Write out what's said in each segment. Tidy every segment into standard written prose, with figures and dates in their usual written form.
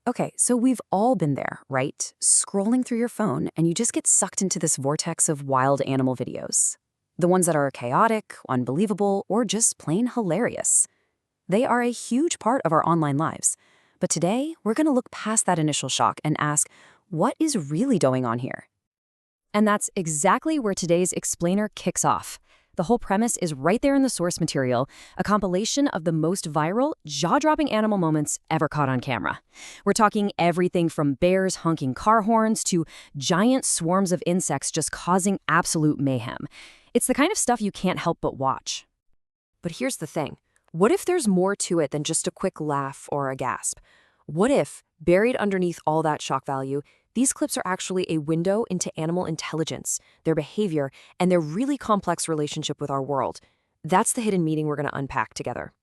Okay, so we've all been there, right? Scrolling through your phone, and you just get sucked into this vortex of wild animal videos. The ones that are chaotic, unbelievable, or just plain hilarious. They are a huge part of our online lives. But today, we're going to look past that initial shock and ask, what is really going on here? And that's exactly where today's explainer kicks off. The whole premise is right there in the source material, a compilation of the most viral, jaw-dropping animal moments ever caught on camera. We're talking everything from bears honking car horns to giant swarms of insects just causing absolute mayhem. It's the kind of stuff you can't help but watch. But here's the thing. What if there's more to it than just a quick laugh or a gasp? What if, buried underneath all that shock value, these clips are actually a window into animal intelligence, their behavior, and their really complex relationship with our world? That's the hidden meaning we're going to unpack together.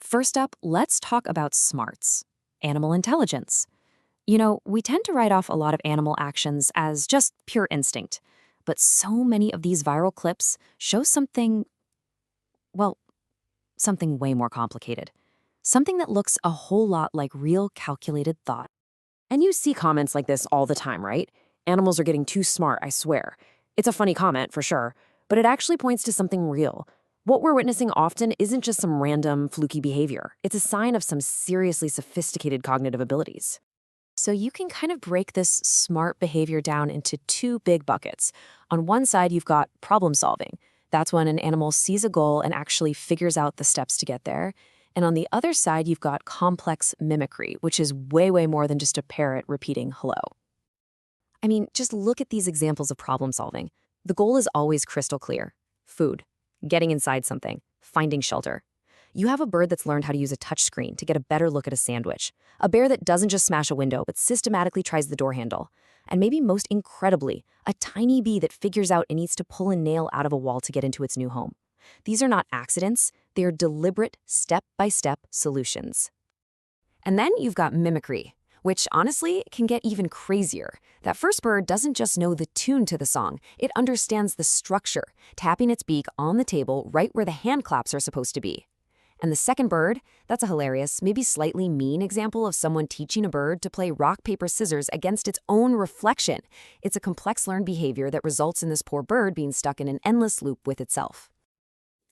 First up, let's talk about smarts, animal intelligence. You know, we tend to write off a lot of animal actions as just pure instinct, but so many of these viral clips show something, well, something way more complicated. Something that looks a whole lot like real calculated thought. And you see comments like this all the time, right? Animals are getting too smart, I swear. It's a funny comment, for sure, but it actually points to something real. What we're witnessing often isn't just some random, fluky behavior. It's a sign of some seriously sophisticated cognitive abilities. So you can kind of break this smart behavior down into two big buckets. On one side, you've got problem solving. That's when an animal sees a goal and actually figures out the steps to get there. And on the other side, you've got complex mimicry, which is way, way more than just a parrot repeating hello. I mean, just look at these examples of problem solving. The goal is always crystal clear. Food, getting inside something, finding shelter. You have a bird that's learned how to use a touch screen to get a better look at a sandwich. A bear that doesn't just smash a window, but systematically tries the door handle. And maybe most incredibly, a tiny bee that figures out it needs to pull a nail out of a wall to get into its new home. These are not accidents, they are deliberate, step-by-step solutions. And then you've got mimicry, which honestly can get even crazier. That first bird doesn't just know the tune to the song, it understands the structure, tapping its beak on the table right where the hand claps are supposed to be. And the second bird, that's a hilarious, maybe slightly mean example of someone teaching a bird to play rock, paper, scissors against its own reflection. It's a complex learned behavior that results in this poor bird being stuck in an endless loop with itself.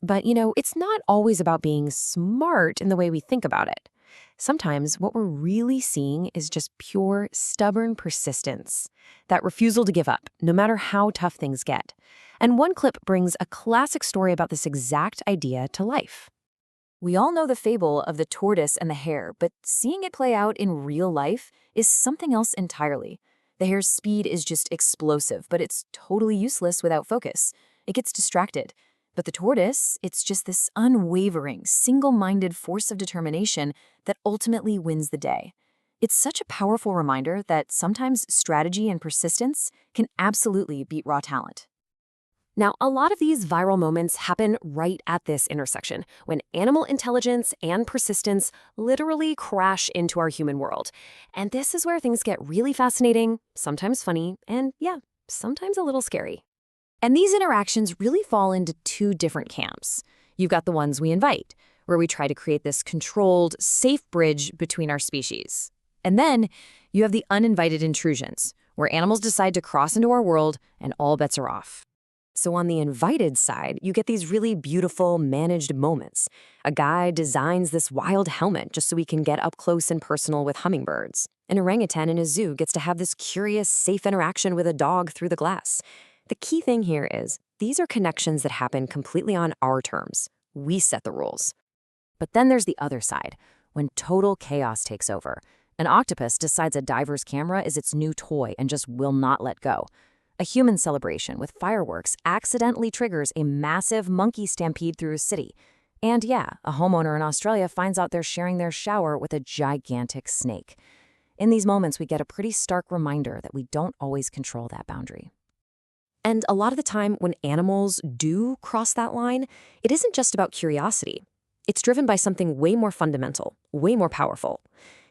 But, you know, it's not always about being smart in the way we think about it. Sometimes what we're really seeing is just pure, stubborn persistence. That refusal to give up, no matter how tough things get. And one clip brings a classic story about this exact idea to life. We all know the fable of the tortoise and the hare, but seeing it play out in real life is something else entirely. The hare's speed is just explosive, but it's totally useless without focus. It gets distracted. But the tortoise, it's just this unwavering, single-minded force of determination that ultimately wins the day. It's such a powerful reminder that sometimes strategy and persistence can absolutely beat raw talent. Now, a lot of these viral moments happen right at this intersection, when animal intelligence and persistence literally crash into our human world. And this is where things get really fascinating, sometimes funny, and yeah, sometimes a little scary. And these interactions really fall into two different camps. You've got the ones we invite, where we try to create this controlled, safe bridge between our species. And then you have the uninvited intrusions, where animals decide to cross into our world and all bets are off. So on the invited side, you get these really beautiful, managed moments. A guy designs this wild helmet just so he can get up close and personal with hummingbirds. An orangutan in a zoo gets to have this curious, safe interaction with a dog through the glass. The key thing here is, these are connections that happen completely on our terms. We set the rules. But then there's the other side, when total chaos takes over. An octopus decides a diver's camera is its new toy and just will not let go. A human celebration with fireworks accidentally triggers a massive monkey stampede through a city. And yeah, a homeowner in Australia finds out they're sharing their shower with a gigantic snake. In these moments, we get a pretty stark reminder that we don't always control that boundary. And a lot of the time, when animals do cross that line, it isn't just about curiosity. It's driven by something way more fundamental, way more powerful.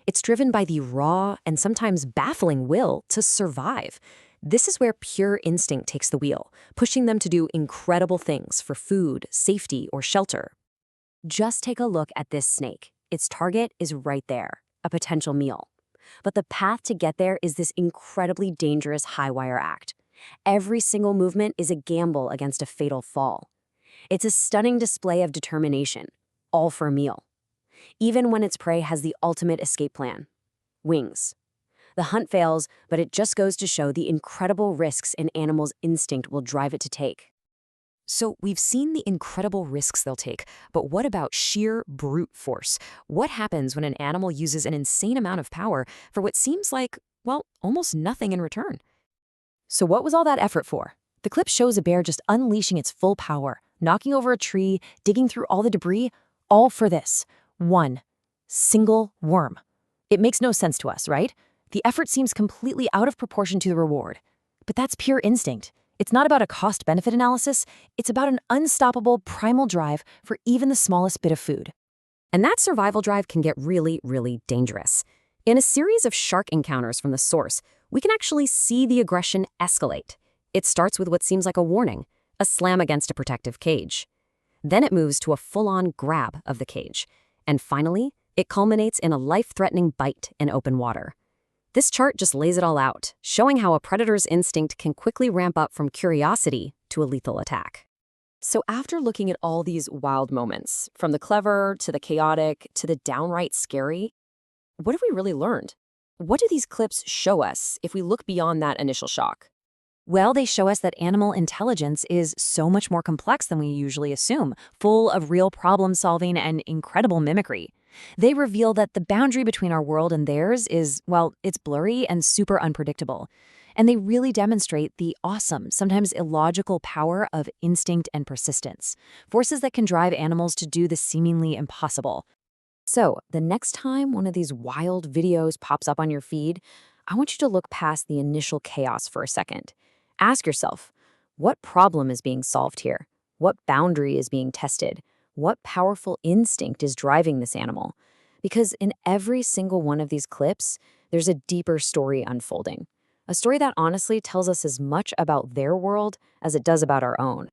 It's driven by the raw and sometimes baffling will to survive. This is where pure instinct takes the wheel, pushing them to do incredible things for food, safety, or shelter. Just take a look at this snake. Its target is right there, a potential meal. But the path to get there is this incredibly dangerous high wire act. Every single movement is a gamble against a fatal fall. It's a stunning display of determination, all for a meal. Even when its prey has the ultimate escape plan: wings. The hunt fails, but it just goes to show the incredible risks an animal's instinct will drive it to take. So we've seen the incredible risks they'll take, but what about sheer brute force? What happens when an animal uses an insane amount of power for what seems like, well, almost nothing in return? So what was all that effort for? The clip shows a bear just unleashing its full power, knocking over a tree, digging through all the debris, all for this one single worm. It makes no sense to us, right? The effort seems completely out of proportion to the reward. But that's pure instinct. It's not about a cost-benefit analysis, it's about an unstoppable primal drive for even the smallest bit of food. And that survival drive can get really, really dangerous. In a series of shark encounters from the source, we can actually see the aggression escalate. It starts with what seems like a warning, a slam against a protective cage. Then it moves to a full-on grab of the cage. And finally, it culminates in a life-threatening bite in open water. This chart just lays it all out, showing how a predator's instinct can quickly ramp up from curiosity to a lethal attack. So after looking at all these wild moments, from the clever to the chaotic to the downright scary, what have we really learned? What do these clips show us if we look beyond that initial shock? Well, they show us that animal intelligence is so much more complex than we usually assume, full of real problem solving and incredible mimicry. They reveal that the boundary between our world and theirs is, well, it's blurry and super unpredictable. And they really demonstrate the awesome, sometimes illogical power of instinct and persistence, forces that can drive animals to do the seemingly impossible. So, the next time one of these wild videos pops up on your feed, I want you to look past the initial chaos for a second. Ask yourself, what problem is being solved here? What boundary is being tested? What powerful instinct is driving this animal? Because in every single one of these clips, there's a deeper story unfolding. A story that honestly tells us as much about their world as it does about our own.